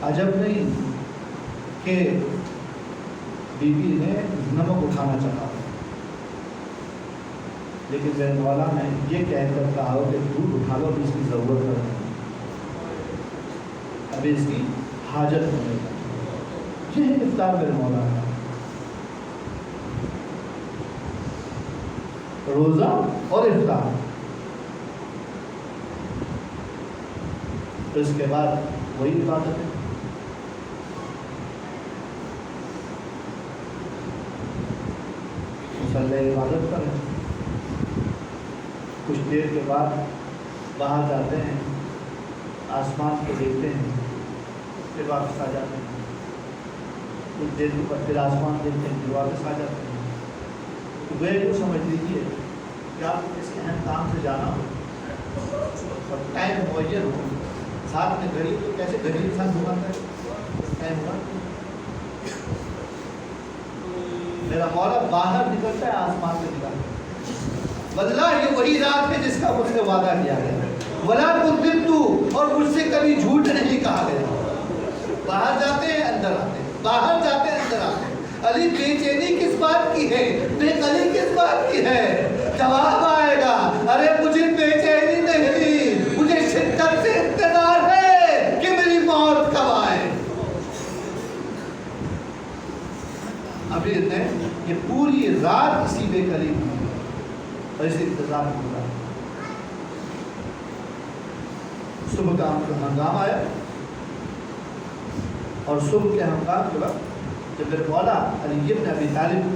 عجب نہیں کہ بیوی نے نمک اٹھانا چاہا، لیکن میرے مولا نے یہ کہہ کر کہا کہ دودھ اٹھا لو، اب اس کی ضرورت نہیں، ابھی اس کی حاجت ہونے کا۔ یہ ہے افطار میرے مولا کا، روزہ اور افطار۔ تو اس کے بعد وہی عبادت ہے، مصلی عبادت کریں، کچھ دیر کے بعد باہر جاتے ہیں، آسمان کو دیکھتے ہیں، پھر واپس آ جاتے ہیں، کچھ دیر کے بعد پھر آسمان دیکھتے ہیں، پھر واپس آ جاتے ہیں۔ وہ یوں سمجھ لیجیے کہ آپ کو کسی اہم کام سے جانا ہو اور ٹائم معین ہو، ساتھ میں گھڑی، تو کیسے گھڑی کے ساتھ گھماتا ہے ٹائم ہوا؟ میرا مولا باہر نکلتا ہے، آسمان سے نکالتا ہے، واللہ یہ وہی رات ہے جس کا مجھ سے وعدہ کیا گیا. ولا کذبت، اور مجھ سے کبھی جھوٹ نہیں کہا گیا. باہر جاتے ہیں اندر آتے ہیں، باہر جاتے ہیں اندر آتے ہیں. علی بے چینی کس بات کی ہے، بے قلی کس بات کی ہے؟ جواب آئے گا، ارے مجھے بے چینی نہیں، مجھے شدت سے انتظار ہے کہ میری موت کب آئے. ابھی یہ پوری رات اسی بے قلی اور اسی انتظار میں ہو رہا. صبح کا ہنگامہ آیا، اور صبح کے ہنگام کے وقت جب میرے مولا علی بن ابی طالب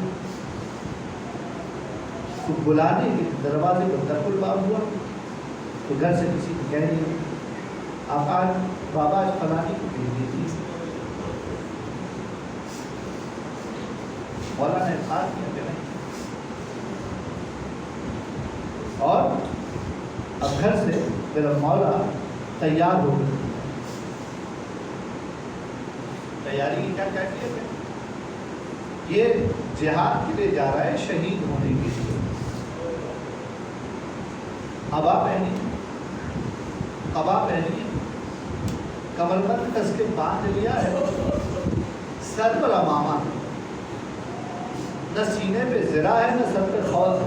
کو بلانے کے دروازے پر دق الباب ہوا تو گھر سے کسی کو کہہ دیا آپ آج بابا آج فلانی کو بھیج دیجیے. مولا نے خاص کیا کہ نہیں، اور اب گھر سے میرا مولا تیار ہو گیا. تیاری کی کیا کیفیت ہے؟ یہ جہاد کے لیے جا رہا ہے، شہید ہونے کے لیے. ابا پہنی، ابا پہنی، کمر بند کس کے باندھ لیا ہے، سر پر امامہ، نہ سینے پہ زرہ ہے، نہ سر پہ خوض،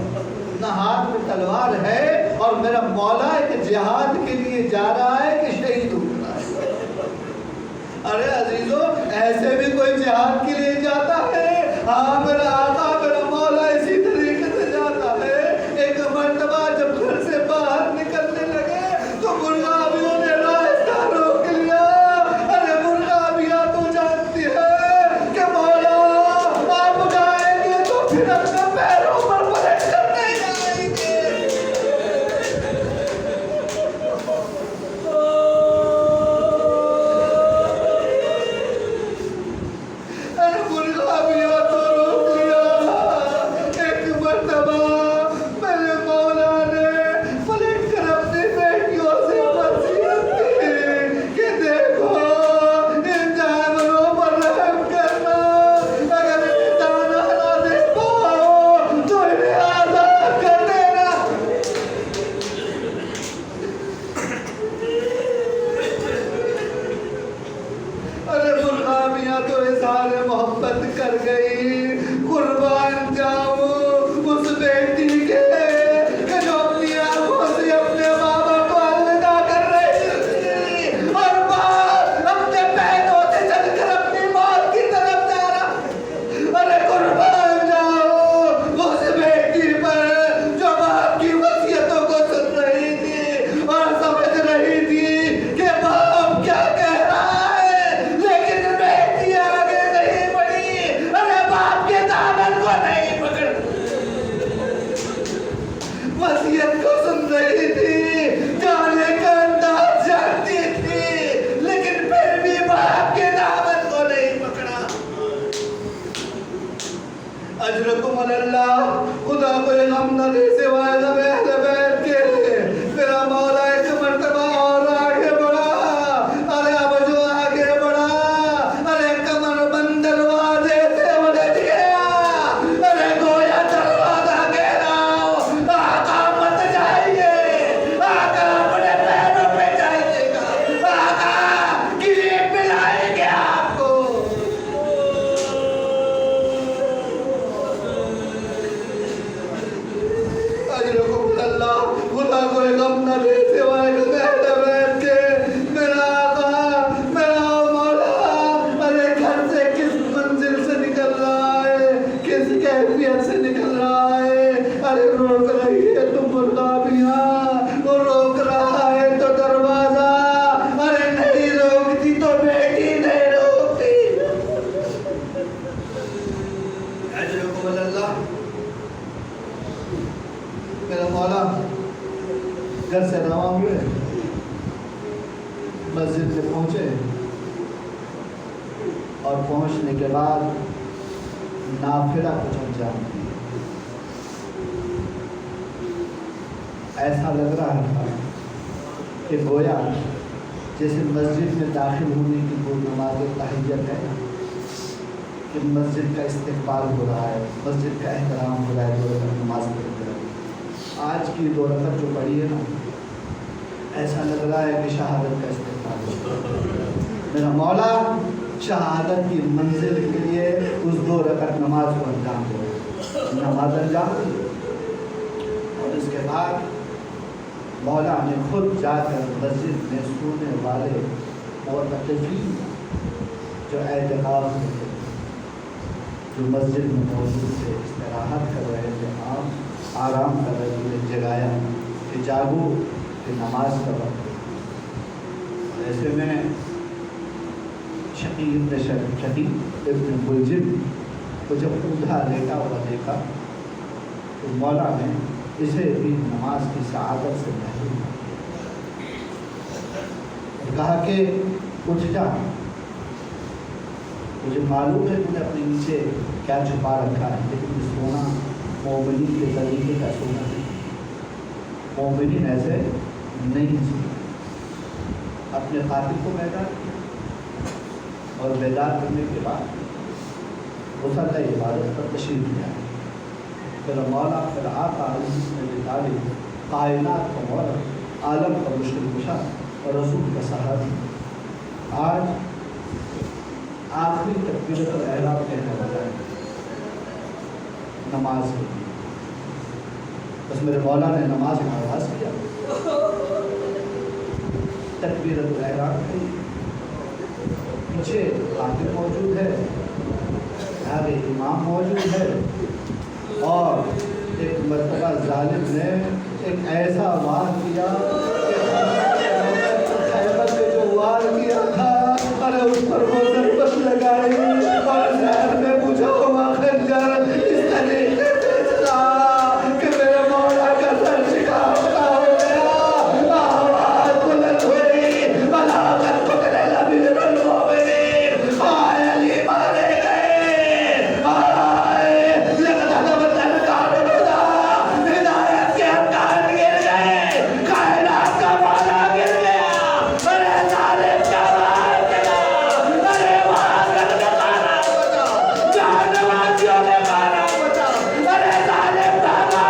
نہ ہاتھ میں تلوار ہے، اور میرا مولا ایک جہاد کے لیے جا رہا ہے کہ شہید ہو رہا ہے. ارے عزیزو، ایسے بھی کوئی جہاد کے لیے جاتا ہے؟ ہاں میرا آقا میرا مولا اسی طریقے سے جاتا ہے. ایک مرتبہ جب گھر سے باہر نکلنے لگے تو مرغابیوں نے راستہ روک لیا. ارے مرغابیاں تو جانتی ہے کہ مولا آپ جائیں گے تو پھر اپنے پیروں پر پلٹ کر نہیں جائیں گے. اجرکم اللہ، خدا کوئی غم نہ دے سوائے غم اہل بیت کے. میرا مولا ایک مرتبہ اور آگے بڑھا. ارے اب جو آگے بڑھا، ارے کمر بند دروازے سے الجھ گیا. ارے گویا دروازہ کہہ رہا ہو آقا مت جائیے، آقا اپنے پیروں پہ جائیے گا، آقا گریب ملائیں گے آپ کو. خدا کوئی غم نہ دے سوائے غم اہل بیت کے. میرا آقا میرا مولا ارے گھر سے کس منزل سے نکل رہا ہے، کس کیفیت سے نکل رہا ہے. ارے روک رہی ہے تو مرغابیاں، وہ روک رہا ہے تو دروازہ، ارے نہیں روکتی تو بیٹی نہیں روکتی. اجرکم اللہ. میرا مولا گھر سے رواں ہوئے، مسجد سے پہنچے، اور پہنچنے کے بعد نافلہ کچھ انجام دیا. ایسا لگ رہا تھا کہ گویا جیسے مسجد میں داخل ہونے کی وہ نماز تحیت ہے کہ مسجد کا استقبال ہو رہا ہے، مسجد کا احترام ہو رہا ہے، نماز پڑھ رہا ہے. آج کی 2 رکعت جو پڑھی ہے نا، ایسا لگ رہا ہے کہ شہادت کا استقبال میرا مولا شہادت کی منزل کے لیے اس 2 رکعت نماز کو انجام دے، نماز انجام دی۔ اور اس کے بعد مولا نے خود جا کر مسجد میں سونے والے معتکفین جو اعتکاف میں تھے، جو مسجد میں موجود تھے، استراحت کر رہے تھے، آرام کر رہے تھے، جگایا کہ جاگو کہ نماز کا وقت ہے۔ ایسے میں شقیق ابن ملجم کو جب اونھا لیٹا ہوا دیکھا تو مولا نے اسے بھی نماز کی سعادت سے محروم کہا کہ اٹھ جا، مجھے معلوم ہے کہ نے اپنے نیچے کیا چھپا رکھا ہے، لیکن یہ سونا مومنین کے طریقے کا سونا نہیں، مومنین ایسے نہیں سونا۔ اپنے قاتل کو بیدار کیا اور بیدار کرنے کے بعد مصلی عبادت پر تشریف لے آئے۔ پھر مولا پھر آقا علیہ تعلیم کائنات کا مولا، عالم کا مشکل کشا اور رسول کا صحابی، آج آخری تکبیرۃ الاحرام کہنے والا ہے نماز کے لیے۔ بس میرے مولا نے نماز کا آغاز کیا، تکبیرۃ الاحرام کی، پیچھے خاتم موجود ہے، آگے امام موجود ہے، اور ایک مرتبہ ظالم نے ایک ایسا وار کیا خیبر سے جو وار کیا تھا، ارے اس پر وہ ضربت لگائی اور شہر میں پوچھا ہوا خنجر اس طریقے سے چلا کہ میرے مولا کا سر شکافتہ ہو گیا، آواز بلند ہوئی، بلاغت قتل الامیر المؤمنین، آئے علی مارے گئے، آئے لقد حلفت ارکان الہدا، ہدایت کے ارکان گر گئے، کائنات کا مولا گر گیا، ارے ظالم کا مار دیا، ارے وہاں کا خانہ بچا، جہنماتیوں نے خانہ بچا، ارے ظالم بھاگا،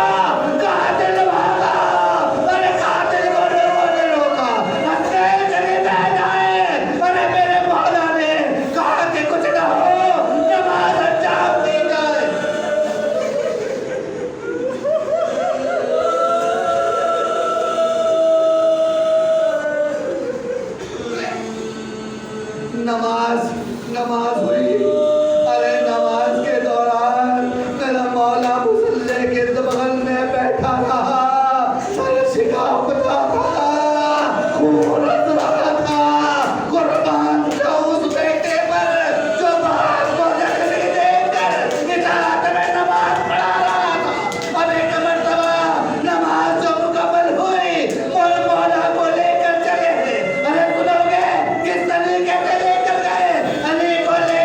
قاتل بھاگا، ارے قاتل کو نے روکا، ہتھیلی چلی بہ جائے، ارے میرے مولا نے کہا کہ کچھ نہ ہو، نماز انجام دی جائے۔ نماز ہوئی، ارے نماز کے دوران میرا مولا مصلی کے بغل میں بیٹھا رہا، سر شکافتہ تھا، خون رس رہا تھا، قربان تھا اس بیٹے پر جو باپ کو زخمی دیکھ کر اطاعت میں نماز پڑھا رہا تھا۔ اب ایک مرتبہ نماز جو مکمل ہوئی اور مولا کو لے کر چلے، ارے سنو گے کس طریقے سے لے کر گئے، علی کو لے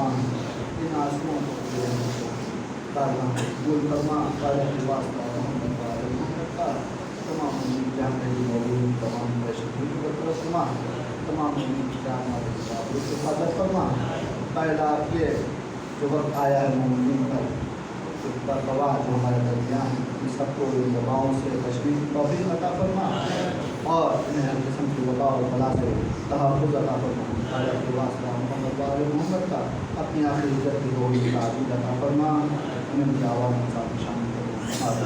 تمام ان آنسوؤں کو تارنا قبول فرما تعالیٰ کے واسطہ محمد محمد کا تمام امید جان رہی موجود تمام مشکل کو فرما تمام امید جان والے کو حاضر فرما پہلا آپ یہ جو وقت آیا ہے مومنین پر گواہ جو ہمارے درمیان ہیں ان سب کو ان دباؤں سے تشریح کی توفیق عطا فرما اور انہیں ہر قسم کی وبا اور بلا سے تحفظ عطا فرما تعالیٰ کے واسطہ محمد محمد کا اپنی آخری عزت کی روح کی تعبیر عطا فرما انہیں بھی آواز میں شامل کرنا